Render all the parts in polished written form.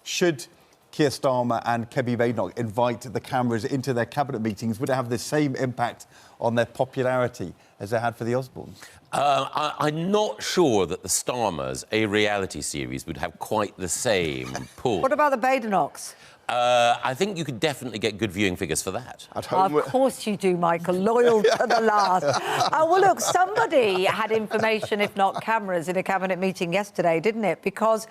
should Keir Starmer and Kebby Badenoch invite the cameras into their cabinet meetings, would it have the same impact on their popularity as they had for the Osbornes? I'm not sure that the Starmers, a reality series, would have quite the same pull. What about the Badenochs? I think you could definitely get good viewing figures for that. Of course you do, Michael. Loyal to the last. Well, look, somebody had information, if not cameras, in a cabinet meeting yesterday, didn't it? Because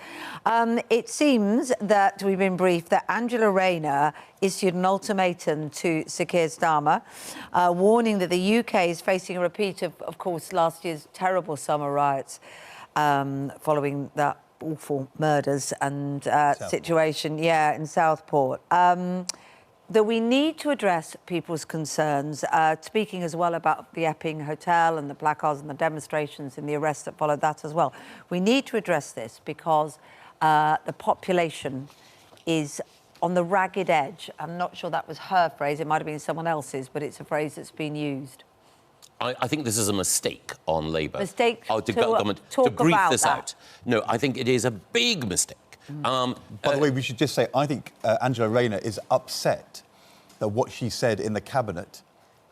it seems that we've been briefed that Angela Rayner issued an ultimatum to Sir Keir Starmer, warning that the UK is facing a repeat of course, last year's terrible summer riots following that awful murders and situation, in Southport. That we need to address people's concerns, speaking as well about the Epping Hotel and the placards and the demonstrations and the arrests that followed that as well. We need to address this because the population is on the ragged edge. I'm not sure that was her phrase, it might have been someone else's, but it's a phrase that's been used. I think this is a mistake on Labour. Mistake to government to brief this that. out. No, I think it is a big mistake. By the way, we should just say, I think Angela Rayner is upset that what she said in the cabinet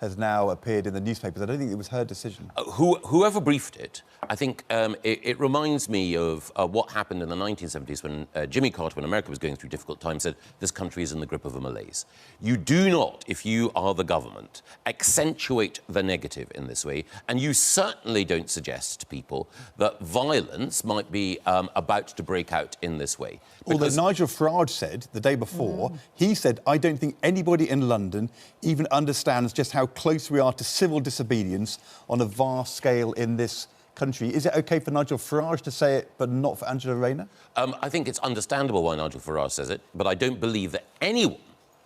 has now appeared in the newspapers. I don't think it was her decision. Whoever briefed it, I think it reminds me of what happened in the 1970s when Jimmy Carter, when America was going through difficult times, said, this country is in the grip of a malaise. You do not, if you are the government, accentuate the negative in this way, and you certainly don't suggest to people that violence might be about to break out in this way. Although Nigel Farage said, the day before, he said, I don't think anybody in London even understands just how close we are to civil disobedience on a vast scale in this country. Is it OK for Nigel Farage to say it, but not for Angela Rayner? I think it's understandable why Nigel Farage says it, but I don't believe that anyone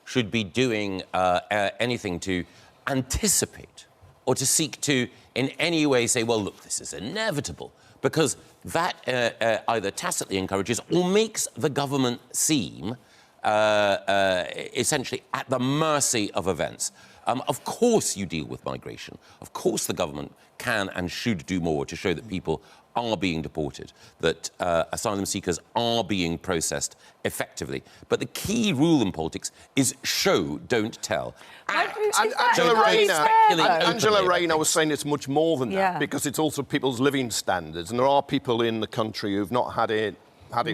should be doing anything to anticipate or to seek to in any way say, well, look, this is inevitable, because that either tacitly encourages or makes the government seem essentially at the mercy of events. Of course you deal with migration. Of course the government can and should do more to show that people are being deported, that asylum seekers are being processed effectively. But the key rule in politics is show, don't tell. Angela Rayner was saying it's much more than that, because it's also people's living standards, and there are people in the country who've not had it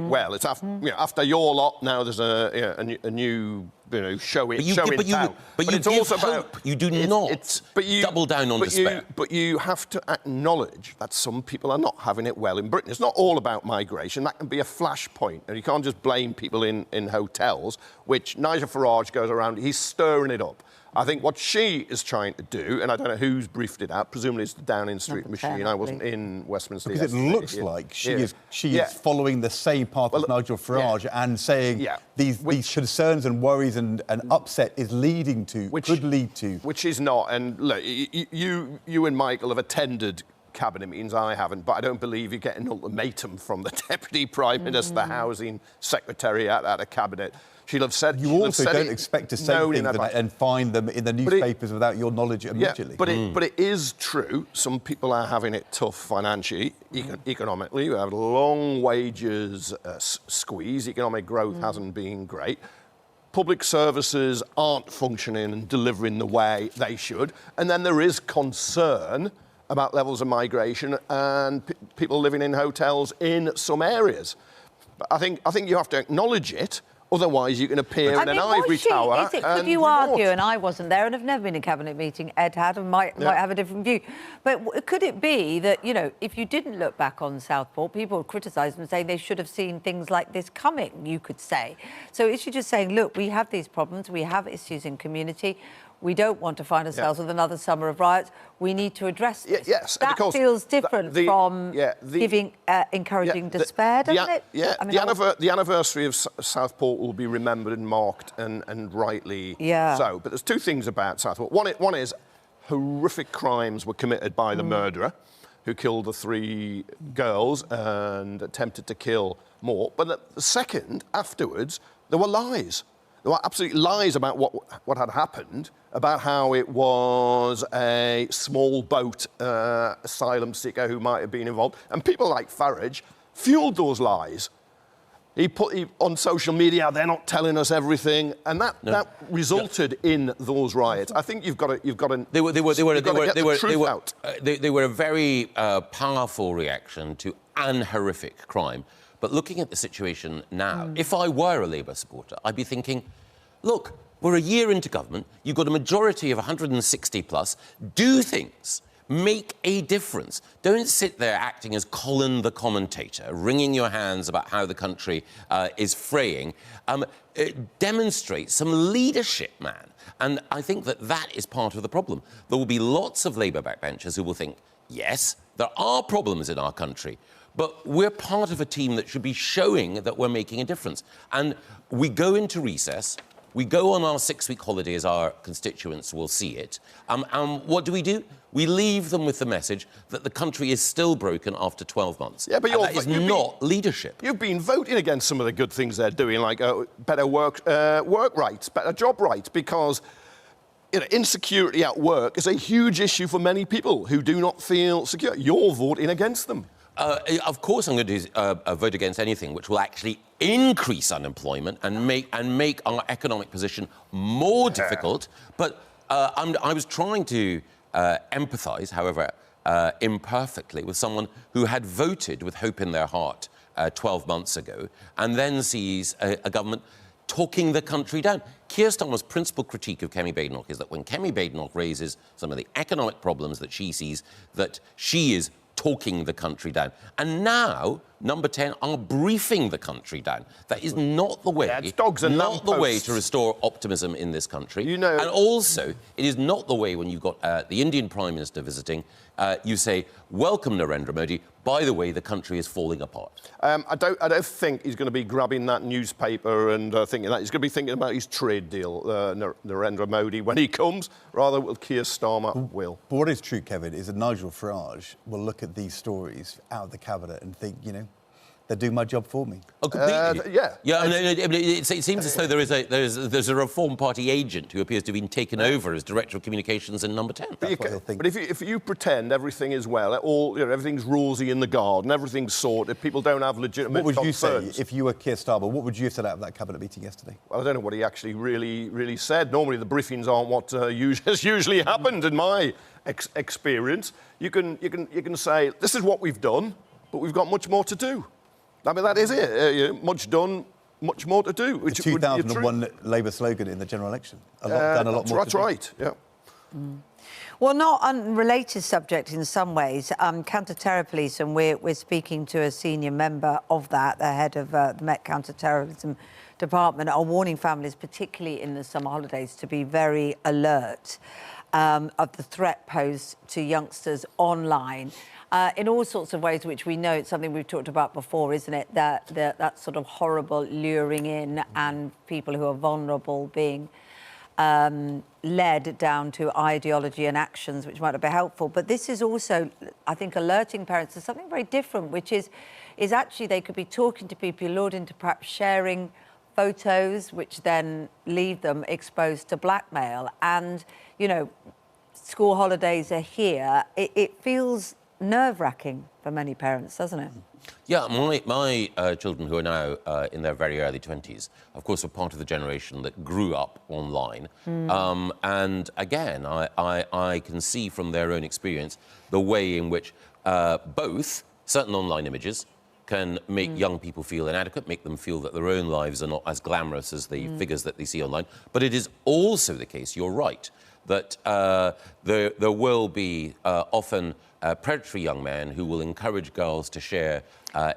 well. It's after your lot now. There's a new show in town. But it's also about you do not double down on despair. But you have to acknowledge that some people are not having it well in Britain. It's not all about migration. That can be a flashpoint, and you can't just blame people in hotels, which Nigel Farage goes around. He's stirring it up. I think what she is trying to do, and I don't know who's briefed it out, presumably it's the Downing Street machine. I wasn't in Westminster because it looks like she is following the same path as Nigel Farage and saying these concerns and worries and upset is leading to, could lead to. Which is not. And look, you and Michael have attended cabinet meetings. I haven't, but I don't believe you get an ultimatum from the Deputy Prime Minister, the Housing Secretary at a cabinet. She'll have said... You also don't expect to say things and find them in the newspapers without your knowledge immediately. But it is true. Some people are having it tough financially, economically. We have long wages squeeze. Economic growth hasn't been great. Public services aren't functioning and delivering the way they should. And then there is concern about levels of migration and people living in hotels in some areas. But I think you have to acknowledge it. Otherwise, you can appear in an ivory tower. Could you argue, and I wasn't there and have never been in a cabinet meeting, Ed had and might have a different view. But could it be that, if you didn't look back on Southport, people would criticise them saying they should have seen things like this coming, you could say. So is she just saying, look, we have these problems, we have issues in community, we don't want to find ourselves with another summer of riots. We need to address this. Yes, that feels different from encouraging despair, doesn't it? Yeah, the anniversary of Southport will be remembered and marked, and rightly so. But there's two things about Southport. One is horrific crimes were committed by the murderer, who killed the 3 girls and attempted to kill more. But the second, afterwards, there were lies. There were absolute lies about what had happened, about how it was a small boat asylum seeker who might have been involved. And people like Farage fueled those lies. He on social media, they're not telling us everything, and that resulted in those riots. I think you've got to get the truth out. They were a very powerful reaction to an horrific crime. But looking at the situation now, if I were a Labour supporter, I'd be thinking, look, we're a year into government, you've got a majority of 160 plus, do things. Make a difference. Don't sit there acting as Colin the commentator, wringing your hands about how the country is fraying. Demonstrate some leadership, man. And I think that is part of the problem. There will be lots of Labour backbenchers who will think, yes, there are problems in our country, but we're part of a team that should be showing that we're making a difference. And we go into recess. We go on our 6-week holiday, as our constituents will see it. What do? We leave them with the message that the country is still broken after 12 months. Yeah, but that is not leadership. You've been voting against some of the good things they're doing, like better work rights, better job rights, because insecurity at work is a huge issue for many people who do not feel secure. You're voting against them. Of course, I'm going to vote against anything which will actually increase unemployment and make our economic position more difficult. But I was trying to empathise, however imperfectly, with someone who had voted with hope in their heart 12 months ago, and then sees a government talking the country down. Keir Starmer's principal critique of Kemi Badenoch is that when Kemi Badenoch raises some of the economic problems that she sees, that she is talking the country down. And now, Number 10 are briefing the country down. That is not the way, not the way to restore optimism in this country. You know, and also, it is not the way when you've got the Indian Prime Minister visiting, you say, welcome Narendra Modi, by the way, the country is falling apart. I don't think he's going to be grabbing that newspaper and thinking that. He's going to be thinking about his trade deal, Narendra Modi, when he comes, rather than Keir Starmer will. But what is true, Kevin, is that Nigel Farage will look at these stories out of the cabinet and think, you know, they're doing my job for me. Oh, completely. Yeah. Yeah, it seems as though there's a Reform Party agent who appears to have been taken over as Director of Communications in Number 10. But if you pretend everything is well, everything's rosy in the garden, everything's sorted, people don't have legitimate What would you concerns. say if you were Keir Starmer? What would you have said out of that cabinet meeting yesterday? Well, I don't know what he actually really said. Normally the briefings aren't what has usually happened in my experience. You can say, this is what we've done, but we've got much more to do. I mean, that is it. Much done, much more to do. Which 2001 Labour slogan in the general election. A lot more to do. That's right, yeah. Well, not unrelated subject in some ways. Counter-terror police, and we're speaking to a senior member of that, the head of the Met Counter-Terrorism Department, are warning families, particularly in the summer holidays, to be very alert of the threat posed to youngsters online. In all sorts of ways, which we know it's something we've talked about before, isn't it? That sort of horrible luring in and people who are vulnerable being led down to ideology and actions which might not be helpful. But this is also, I think, alerting parents to something very different, which is actually they could be talking to people, lured into perhaps sharing photos, which then leave them exposed to blackmail. And, you know, school holidays are here. It feels nerve-wracking for many parents, doesn't it? Yeah, my children, who are now in their very early 20s, of course, are part of the generation that grew up online. And again, I can see from their own experience the way in which both certain online images can make young people feel inadequate, make them feel that their own lives are not as glamorous as the figures that they see online. But it is also the case, you're right, that there will be often predatory young men who will encourage girls to share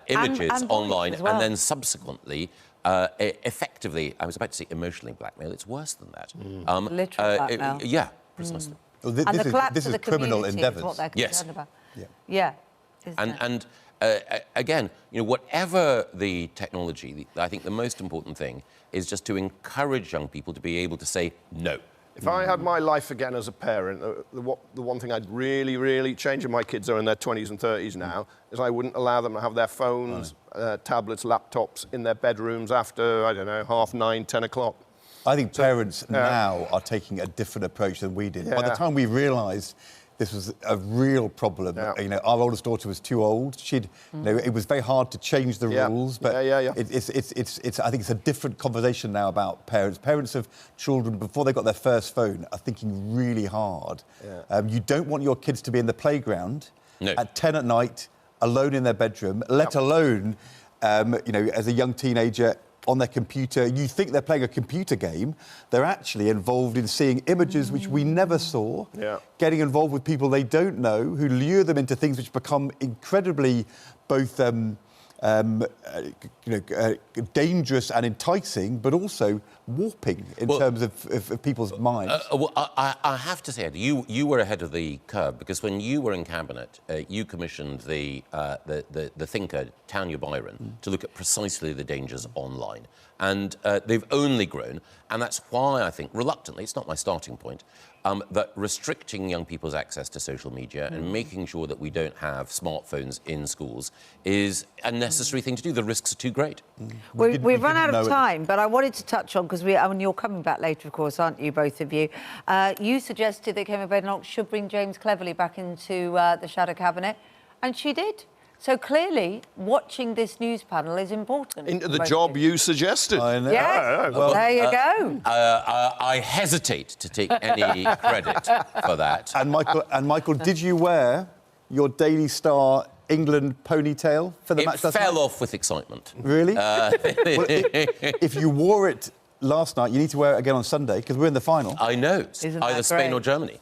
images and online as well. and then subsequently effectively, I was about to say emotionally blackmail, it's worse than that. Literal blackmail. Yeah, precisely. Well, And the collapse this of is the criminal community endeavours. is what they're concerned about. Yeah. Isn't And again, you know, whatever the technology, I think the most important thing is just to encourage young people to be able to say no. If I had my life again as a parent, the one thing I'd really change, and my kids are in their 20s and 30s now, is I wouldn't allow them to have their phones, tablets, laptops in their bedrooms after, I don't know, 9:30, 10 o'clock. I think parents now are taking a different approach than we did. By the time we realised this was a real problem. Yeah. You know, our oldest daughter was too old. She'd, you know, it was very hard to change the rules. But it's I think it's a different conversation now about parents. Parents of children, before they got their first phone, are thinking really hard. Yeah. You don't want your kids to be in the playground at 10 at night, alone in their bedroom, let alone, you know, as a young teenager, on their computer. You think they're playing a computer game. They're actually involved in seeing images which we never saw, getting involved with people they don't know, who lure them into things which become incredibly both dangerous and enticing, but also warping in terms of people's minds. Well, I have to say, you were ahead of the curve, because when you were in Cabinet, you commissioned the thinker, Tanya Byron, to look at precisely the dangers online. And they've only grown, and that's why I think, reluctantly, it's not my starting point, that restricting young people's access to social media and making sure that we don't have smartphones in schools is a necessary thing to do. The risks are too great. We've run out of time, but I wanted to touch on, because you're coming back later, of course, aren't you, both of you? You suggested that Kemi Badenoch should bring James Cleverly back into the Shadow Cabinet, and she did. So clearly, watching this news panel is important. Into the job you suggested. I know. Yes, well, there you go. I hesitate to take any credit for that. And Michael, did you wear your Daily Star England ponytail for the match last night? It fell off with excitement. Really? Well, if you wore it last night, you need to wear it again on Sunday, because we're in the final. I know. Isn't Either that Spain great? or Germany.